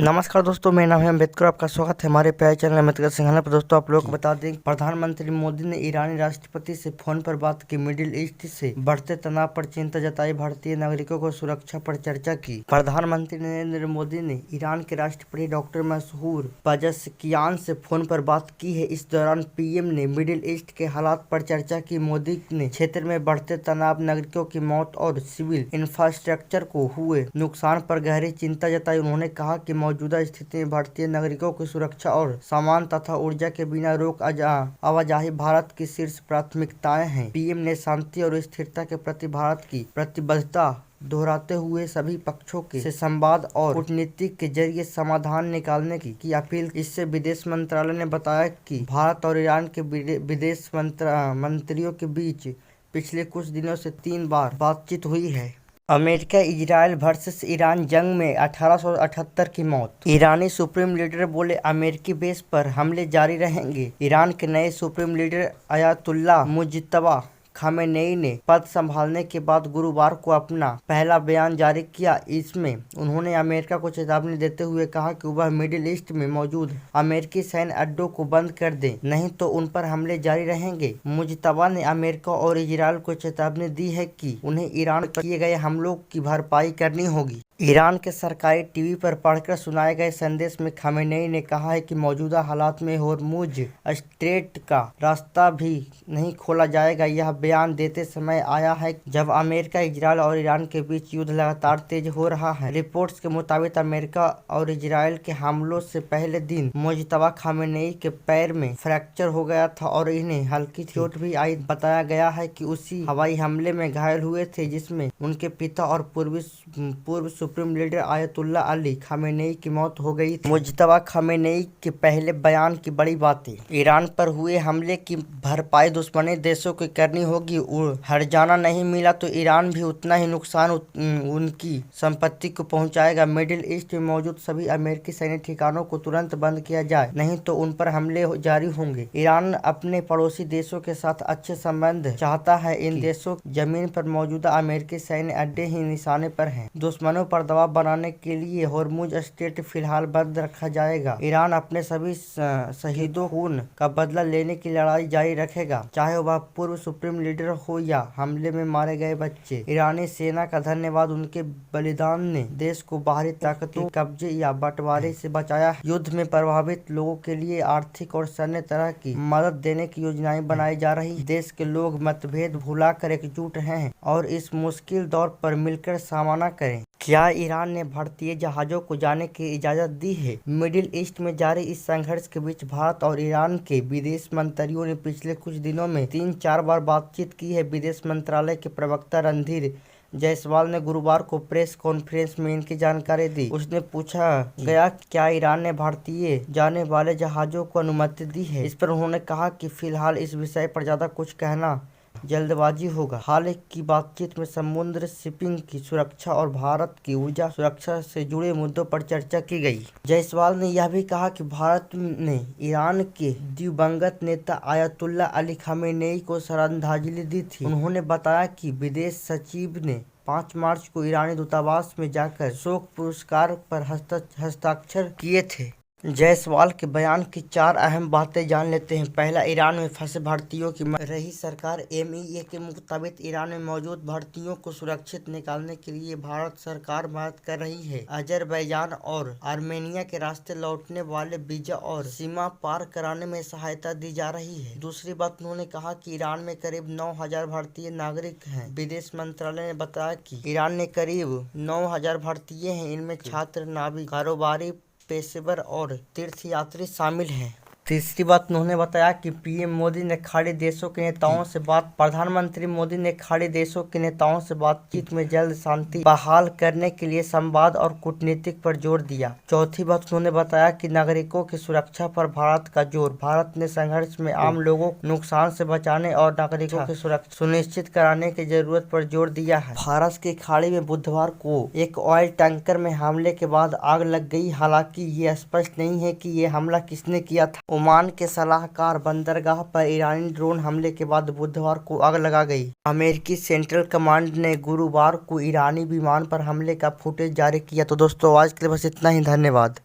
नमस्कार दोस्तों, मेरा नाम है अम्बेडकर। आपका स्वागत है हमारे प्यारे चैनल अम्बेडकर सिंघाना पर। दोस्तों, आप लोग को बता दें, प्रधानमंत्री मोदी ने ईरानी राष्ट्रपति से फोन पर बात की। मिडिल ईस्ट से बढ़ते तनाव पर चिंता जताई। भारतीय नागरिकों को सुरक्षा पर चर्चा की। प्रधानमंत्री नरेंद्र मोदी ने ईरान के राष्ट्रपति डॉक्टर मसूद पेजेश्कियान से फोन पर बात की है। इस दौरान पीएम ने मिडिल ईस्ट के हालात पर चर्चा की। मोदी ने क्षेत्र में बढ़ते तनाव, नागरिकों की मौत और सिविल इंफ्रास्ट्रक्चर को हुए नुकसान पर गहरी चिंता जताई। उन्होंने कहा कि मौजूदा स्थिति में भारतीय नागरिकों की सुरक्षा और सामान तथा ऊर्जा के बिना रोक आवाजाही भारत की शीर्ष प्राथमिकताएं हैं। पीएम ने शांति और स्थिरता के प्रति भारत की प्रतिबद्धता दोहराते हुए सभी पक्षों से संवाद और कूटनीति के जरिए समाधान निकालने की अपील। इससे विदेश मंत्रालय ने बताया कि भारत और ईरान के विदेश मंत्रियों के बीच पिछले कुछ दिनों से 3 बार बातचीत हुई है। अमेरिका इजराइल वर्सेस ईरान जंग में 1878 की मौत। ईरानी सुप्रीम लीडर बोले, अमेरिकी बेस पर हमले जारी रहेंगे। ईरान के नए supreme leader Ayatollah Mojtaba Khamenei ने पद संभालने के बाद गुरुवार को अपना पहला बयान जारी किया। इसमें उन्होंने अमेरिका को चेतावनी देते हुए कहा कि वह मिडिल ईस्ट में मौजूद अमेरिकी सैन्य अड्डों को बंद कर दे, नहीं तो उन पर हमले जारी रहेंगे। मुज्तबा ने अमेरिका और इजराइल को चेतावनी दी है कि उन्हें ईरान पर किए गए हमलों की भरपाई करनी होगी। ईरान के सरकारी टीवी पर पढ़कर सुनाए गए संदेश में खामेनेई ने कहा है कि मौजूदा हालात में होर्मुज स्ट्रेट का रास्ता भी नहीं खोला जाएगा। यह बयान देते समय आया है जब अमेरिका, इजराइल और ईरान के बीच युद्ध लगातार तेज हो रहा है। रिपोर्ट्स के मुताबिक अमेरिका और इजराइल के हमलों से पहले दिन मुज्तबा खामेनेई के पैर में फ्रैक्चर हो गया था और इन्हें हल्की चोट भी आई। बताया गया है कि उसी हवाई हमले में घायल हुए थे जिसमें उनके पिता और पूर्व supreme leader ayatollah Ali Khamenei की मौत हो गई थी। मुज्तबा खामेनेई के पहले बयान की बड़ी बातें। ईरान पर हुए हमले की भरपाई दुश्मनी देशों को करनी होगी। हर्जाना नहीं मिला तो ईरान भी उतना ही नुकसान उनकी संपत्ति को पहुंचाएगा। मिडिल ईस्ट में मौजूद सभी अमेरिकी सैन्य ठिकानों को तुरंत बंद किया जाए, नहीं तो उन पर हमले जारी होंगे। ईरान अपने पड़ोसी देशों के साथ अच्छे संबंध चाहता है। इन देशों जमीन पर मौजूदा अमेरिकी सैन्य अड्डे ही निशाने पर हैं। दुश्मनों पर दबाव बनाने के लिए होर्मुज स्ट्रेट फिलहाल बंद रखा जाएगा। ईरान अपने सभी शहीदों खून का बदला लेने की लड़ाई जारी रखेगा, चाहे वह पूर्व सुप्रीम लीडर हो या हमले में मारे गए बच्चे। ईरानी सेना का धन्यवाद, उनके बलिदान ने देश को बाहरी ताकतों के कब्जे या बंटवारे से बचाया। युद्ध में प्रभावित लोगों के लिए आर्थिक और सैन्य तरह की मदद देने की योजनाएं बनाई जा रही। देश के लोग मतभेद भुलाकर एकजुट हैं और इस मुश्किल दौर पर मिलकर सामना करें। क्या ईरान ने भारतीय जहाजों को जाने की इजाजत दी है? मिडिल ईस्ट में जारी इस संघर्ष के बीच भारत और ईरान के विदेश मंत्रियों ने पिछले कुछ दिनों में 3-4 बार बातचीत की है। विदेश मंत्रालय के प्रवक्ता रणधीर जायसवाल ने गुरुवार को प्रेस कॉन्फ्रेंस में इनकी जानकारी दी। उसने पूछा गया क्या ईरान ने भारतीय जाने वाले जहाजों को अनुमति दी है। इस पर उन्होंने कहा कि फिलहाल इस विषय पर ज्यादा कुछ कहना जल्दबाजी होगा। हाल की बातचीत में समुद्र शिपिंग की सुरक्षा और भारत की ऊर्जा सुरक्षा से जुड़े मुद्दों पर चर्चा की गई। जायसवाल ने यह भी कहा कि भारत ने ईरान के दिवंगत नेता आयतुल्ला अली खामेनेई को श्रद्धांजलि दी थी। उन्होंने बताया कि विदेश सचिव ने 5 मार्च को ईरानी दूतावास में जाकर शोक पुरस्कार पर हस्ताक्षर किए थे। जायसवाल के बयान की 4 अहम बातें जान लेते हैं। पहला, ईरान में फंसे भारतीयों की मदद। रही सरकार एमईए के मुताबिक ईरान में मौजूद भारतीयों को सुरक्षित निकालने के लिए भारत सरकार मदद कर रही है। अजरबैजान और आर्मेनिया के रास्ते लौटने वाले वीजा और सीमा पार कराने में सहायता दी जा रही है। दूसरी बात, उन्होंने कहा कि ईरान में करीब 9,000 भारतीय नागरिक हैं। विदेश मंत्रालय ने बताया कि ईरान में करीब 9,000 भारतीय हैं। इनमें छात्र, नाविक, कारोबारी, पेशेवर और तीर्थयात्री शामिल हैं। तीसरी बात, उन्होंने बताया कि पीएम मोदी ने खाड़ी देशों के नेताओं से प्रधानमंत्री मोदी ने खाड़ी देशों के नेताओं से बातचीत में जल्द शांति बहाल करने के लिए संवाद और कूटनीति पर जोर दिया। चौथी बात, उन्होंने बताया कि नागरिकों की सुरक्षा पर भारत का जोर। भारत ने संघर्ष में आम लोगों को नुकसान से बचाने और नागरिकों की सुरक्षा सुनिश्चित कराने की जरूरत पर जोर दिया है। फारस की खाड़ी में बुधवार को एक ऑयल टैंकर में हमले के बाद आग लग गई। हालांकि ये स्पष्ट नहीं है कि ये हमला किसने किया था। ओमान के सलाहकार बंदरगाह पर ईरानी ड्रोन हमले के बाद बुधवार को आग लगा गई। अमेरिकी सेंट्रल कमांड ने गुरुवार को ईरानी विमान पर हमले का फुटेज जारी किया। तो दोस्तों आज के लिए बस इतना ही, धन्यवाद।